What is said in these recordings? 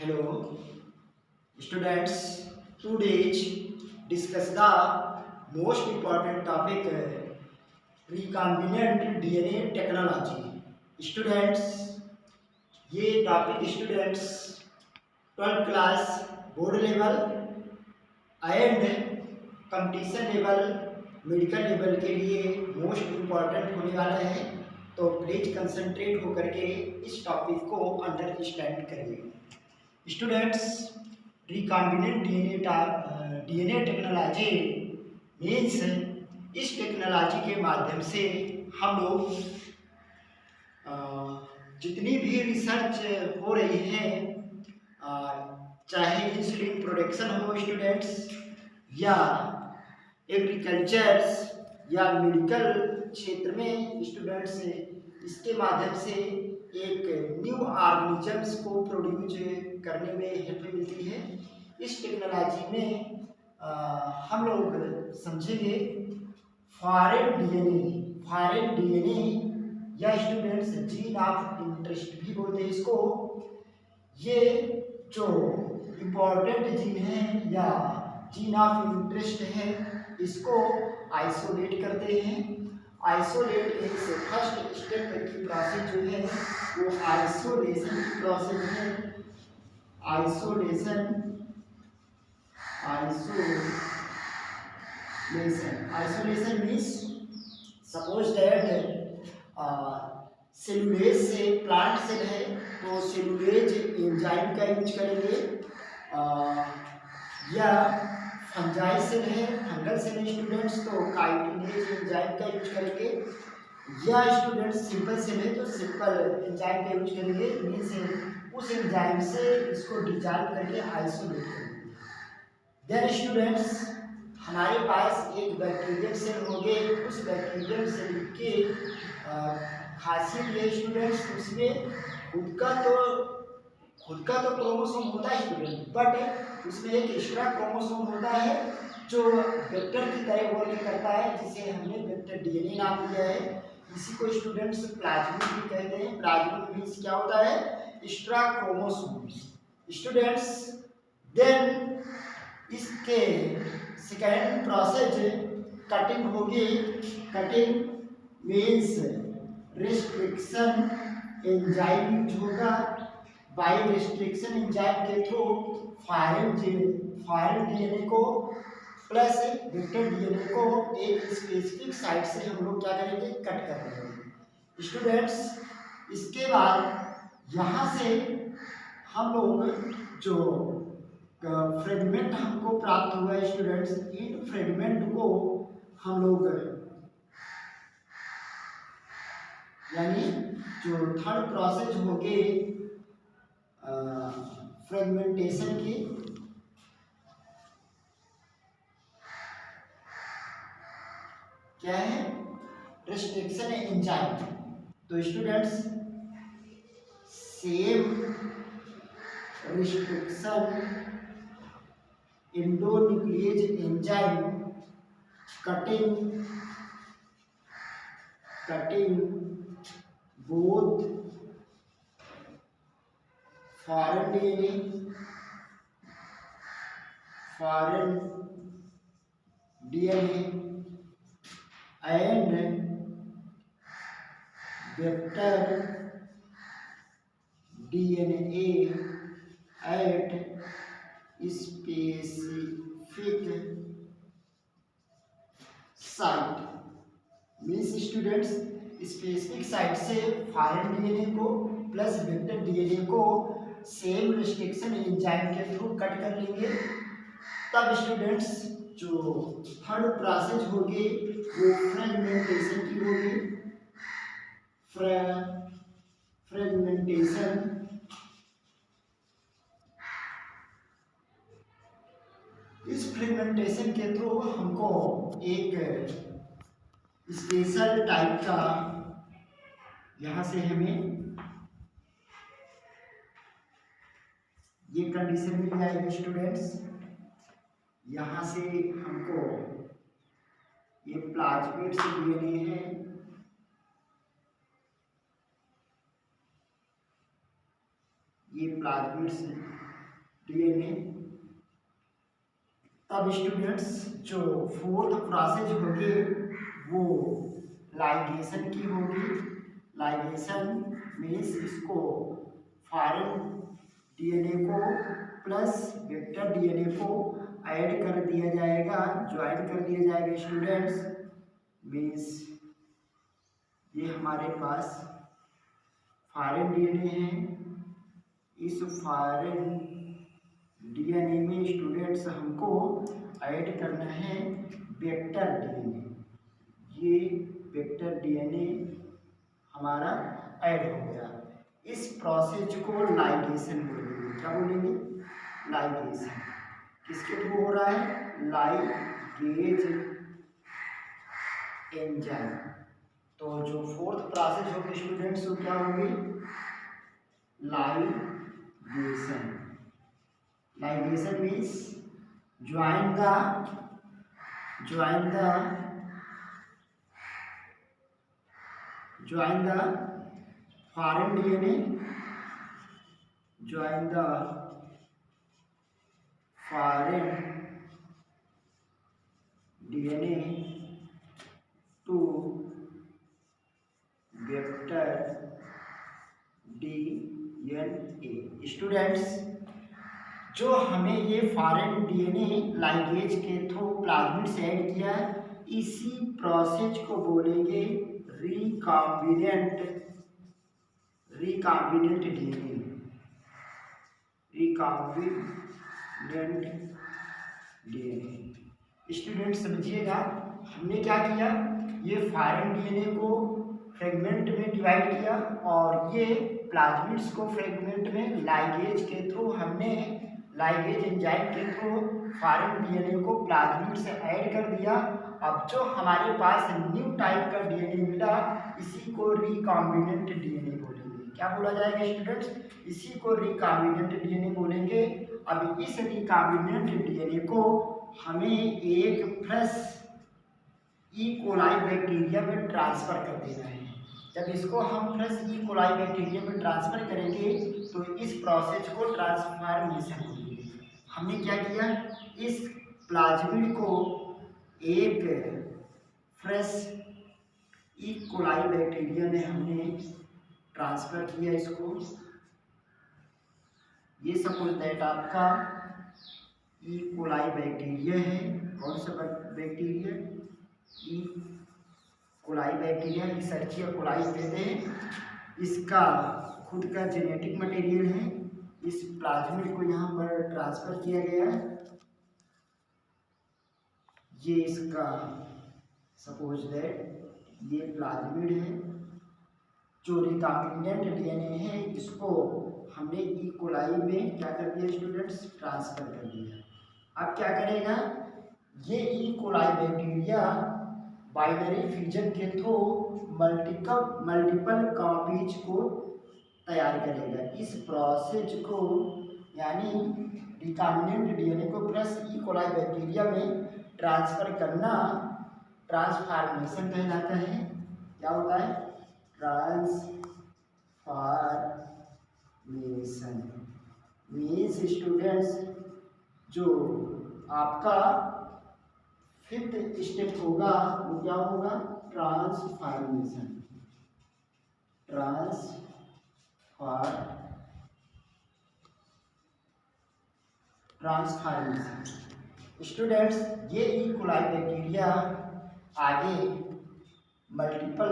Hello, students. Today discuss the most important topic recombinant DNA technology. Students, ये topic students 12th class board level and competition level medical level के लिए most important होने वाला है। तो please concentrate होकर के इस टॉपिक को अंडरस्टैंड करिए। Students, recombinant DNA technology means इस टेक्नोलॉजी के माध्यम से हम लोग जितनी भी रिसर्च हो रही है, चाहे इंसुलिन प्रोडक्शन हो स्टूडेंट्स, या एग्रीकल्चर्स या मेडिकल क्षेत्र में स्टूडेंट्स, इसके माध्यम से एक न्यू ऑर्गेनिजम्स को प्रोड्यूस करने में हेल्प मिलती है। इस टेक्नोलॉजी में हम लोग समझेंगे फॉरेन डीएनए या स्टूडेंट्स जीन ऑफ इंटरेस्ट भी बोलते हैं इसको। ये जो इम्पोर्टेंट जीन है या जीन ऑफ इंटरेस्ट है, इसको आइसोलेट करते हैं। आइसोलेट एक से फर्स्ट स्टेप की प्रोसेस जो है वो आइसोलेशन की प्रोसेस है। Isolation means suppose that cellulase से प्लांट सेल है तो सेलुलेज एंजाइम का यूज करेंगे, या फंजाई सेल है, फंगल सेल है स्टूडेंट्स, तो काइटिनेज एंजाइम का यूज करेंगे, या स्टूडेंट्स सिंपल सेल है तो सिंपल एंजाइम का यूज करेंगे। मीन्स उस एंजाइम से इसको डिजॉल्व करके आइसोलेट करेंगे। देन स्टूडेंट्स, हमारे पास एक बैक्टीरियल सेल हो गए। उस बैक्टीरियल सेल के खासियत ये स्टूडेंट्स, उसमें खुद का तो क्रोमोसोम होता है स्टूडेंट, बट उसमें एक एक्स्ट्रा क्रोमोसोम होता है जो वेक्टर की तरह वर्क करता है, जिसे हमने वेक्टर डीएनए नाम दिया है। इसी को स्टूडेंट्स प्लाज्मिड भी कहते हैं। प्लाज्मिड मीन्स क्या होता है? Extra chromosome students. देन इसके सेकेंड प्रोसेस कटिंग होगी। Cutting means restriction enzyme use होगा। बाय रिस्ट्रिक्शन एंजाइम के थ्रू फॉरेन डीएनए को प्लस वेक्टर डीएनए को एक स्पेसिफिक साइट से हम लोग क्या करेंगे? कट कर देंगे स्टूडेंट्स। इसके बाद यहाँ से हम लोग जो फ्रेगमेंट हमको प्राप्त हुआ है स्टूडेंट्स, इन फ्रेगमेंट को हम लोग यानी जो थर्ड प्रोसेस हो गई फ्रेगमेंटेशन की, क्या है? Restriction enzyme. तो students, same restriction endonuclease enzyme cutting both foreign DNA and vector DNA at specific site. Means students, specific site से फॉरेन डीएनए को प्लस वेक्टर डीएनए को सेम रिस्ट्रिक्शन एंजाइम के थ्रू कट कर लेंगे। तब students जो third process होगी वो फ्रेगमेंटेशन की होगी। फ्रेगमेंटेशन इस फ्रेगमेंटेशन के थ्रू हमको एक स्पेशल टाइप का, यहाँ से हमें ये कंडीशन मिल जाएगी स्टूडेंट्स। यहाँ से हमको ये प्लाज्मिड से डीएनए है, ये प्लाज्मिड से डीएनए। तब स्टूडेंट्स जो फोर्थ प्रोसेस होगी वो लाइगेशन की होगी। लाइगेशन मीन्स इसको फॉरेन डीएनए को प्लस वेक्टर डीएनए को ऐड कर दिया जाएगा, ज्वाइन कर दिया जाएगा स्टूडेंट्स। मीन्स ये हमारे पास फॉरेन डीएनए है, इस फॉरेन डीएनए में स्टूडेंट्स हमको ऐड करना है वेक्टर डीएनए। ये वेक्टर डीएनए हमारा ऐड हो गया। इस प्रोसेस को लाइगेशन बोलेंगे। क्या बोलेंगे? लाइगेशन। किसके थ्रू हो रहा है? Ligase enzyme. तो जो फोर्थ प्रोसेस होगी स्टूडेंट्स वो क्या होगी? Ligation. Ligation means join the foreign DNA, join the foreign DNA to vector DNA। Students जो हमें ये फॉरेन डीएनए लाइगेज के थ्रू प्लाज्मिड से ऐड किया है, इसी प्रोसेस को बोलेंगे recombinant DNA. Recombinant DNA. Student समझिएगा, हमने क्या किया? ये फॉरेन डीएनए को फ्रेगमेंट में डिवाइड किया और ये प्लाज्मिड्स को फ्रेगमेंट में लाइगेज के थ्रू हमने लाइगेज एंजाइम के थ्रू फॉरेन डीएनए को प्लाज्मिड से ऐड कर दिया। अब जो हमारे पास न्यू टाइप का डीएनए मिला, इसी को रिकॉम्बिनेंट डीएनए बोलेंगे। क्या बोला जाएगा स्टूडेंट्स? इसी को रिकॉम्बिनेंट डीएनए बोलेंगे। अब इस रिकॉम्बिनेंट डीएनए को हमें एक फ्रेश ई कोलाई बैक्टीरिया में ट्रांसफर कर देना है। जब इसको हम फ्रेश ई कोलाई बैक्टीरिया में ट्रांसफर करेंगे तो इस प्रोसेस को ट्रांसफॉर्मेशन होगी। हमने क्या किया? इस प्लाज्मिड को एक फ्रेश ई कोलाई बैक्टीरिया में हमने ट्रांसफर किया इसको। ये सपोज दैट आपका ई कोलाई बैक्टीरिया है। कौन सा bacteria? E coli bacteria, Escherichia coli कहते हैं। इसका खुद का जेनेटिक मटेरियल है। इस प्लाज्मिड को यहाँ पर ट्रांसफर किया गया है। ये इसका सपोज दैट ये प्लाज्मिड है। जो रिकॉम्बिनेंट डीएनए है इसको हमने ई कोलाई में क्या कर दिया स्टूडेंट्स? ट्रांसफर कर दिया। अब क्या करेगा? ये ई कोलाई बैक्टीरिया बाइनरी फ्यूजन के थ्रू मल्टीपल कॉपीज को तैयार करेगा। इस प्रोसेस को यानी रिकॉम्बिनेंट डीएनए को प्लस ई कोलाई बैक्टीरिया में ट्रांसफर करना ट्रांसफॉर्मेशन कहलाता है। क्या होता है? ट्रांसफॉर्मेशन मीन्स स्टूडेंट्स जो आपका फिफ्थ स्टेप होगा वो क्या होगा? ट्रांसफॉर्मेशन। स्टूडेंट्स ये ई कोलाई बैक्टीरिया आगे मल्टीपल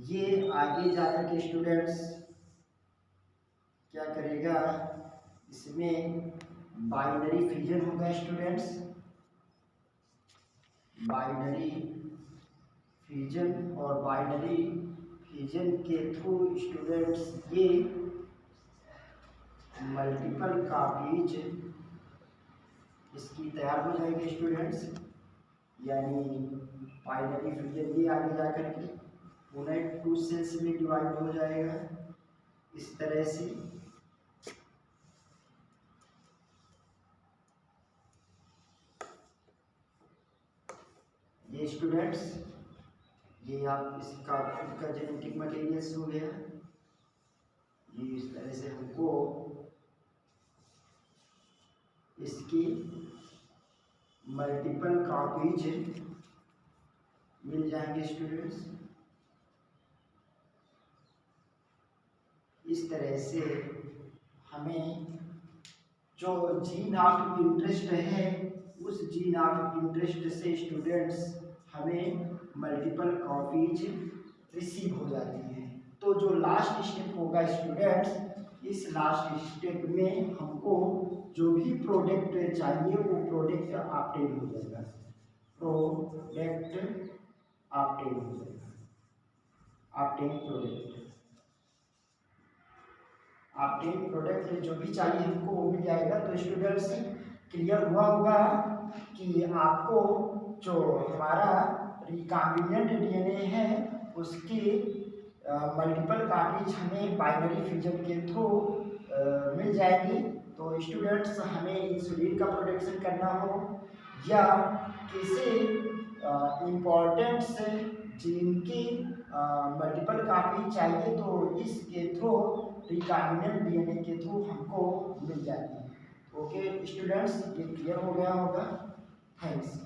ये आगे जाकर के स्टूडेंट्स क्या करेगा? इसमें बाइनरी फ्यूजन होगा स्टूडेंट्स। बाइनरी फ्यूजन और बाइनरी फ्यूजन के थ्रू स्टूडेंट्स ये मल्टीपल कॉपीज इसकी तैयार हो जाएगी स्टूडेंट्स। यानी बाइनरी फ्यूजन ये आगे जाकर के पुनः 2 सेल्स में डिवाइड हो जाएगा इस तरह से। ये स्टूडेंट्स ये आप इसका खुद का जेनेटिक मटेरियल हो गया। ये इस तरह से हमको इसकी मल्टीपल कॉपीज मिल जाएंगे स्टूडेंट्स। इस तरह से हमें जो जीन ऑफ इंटरेस्ट है उस जीन ऑफ इंटरेस्ट से स्टूडेंट्स हमें मल्टीपल कॉपीज रिसीव हो जाती हैं। तो जो लास्ट स्टेप होगा स्टूडेंट्स, इस लास्ट स्टेप में हमको जो भी प्रोडक्ट चाहिए वो प्रोडक्ट ऑब्टेन हो जाएगा, प्रोडक्ट ऑब्टेन हो जाएगा, ऑब्टेन प्रोडक्ट, ऑब्टेन प्रोडक्ट जो भी चाहिए हमको वो मिल जाएगा। तो स्टूडेंट्स क्लियर हुआ होगा कि आपको जो हमारा रिकॉम्बिनेंट डीएनए है उसकी मल्टीपल कॉपीज हमें बाइनरी फ्यूजन के थ्रू मिल जाएगी। तो स्टूडेंट्स हमें इंसुलिन का प्रोडक्शन करना हो या किसी इम्पोर्टेंट से जीन की मल्टीपल कॉपी चाहिए तो इसके थ्रू रिकॉम्बिनेंट डीएनए के थ्रू हमको मिल जाती है। ओके स्टूडेंट्स, ये क्लियर हो गया होगा। थैंक्स।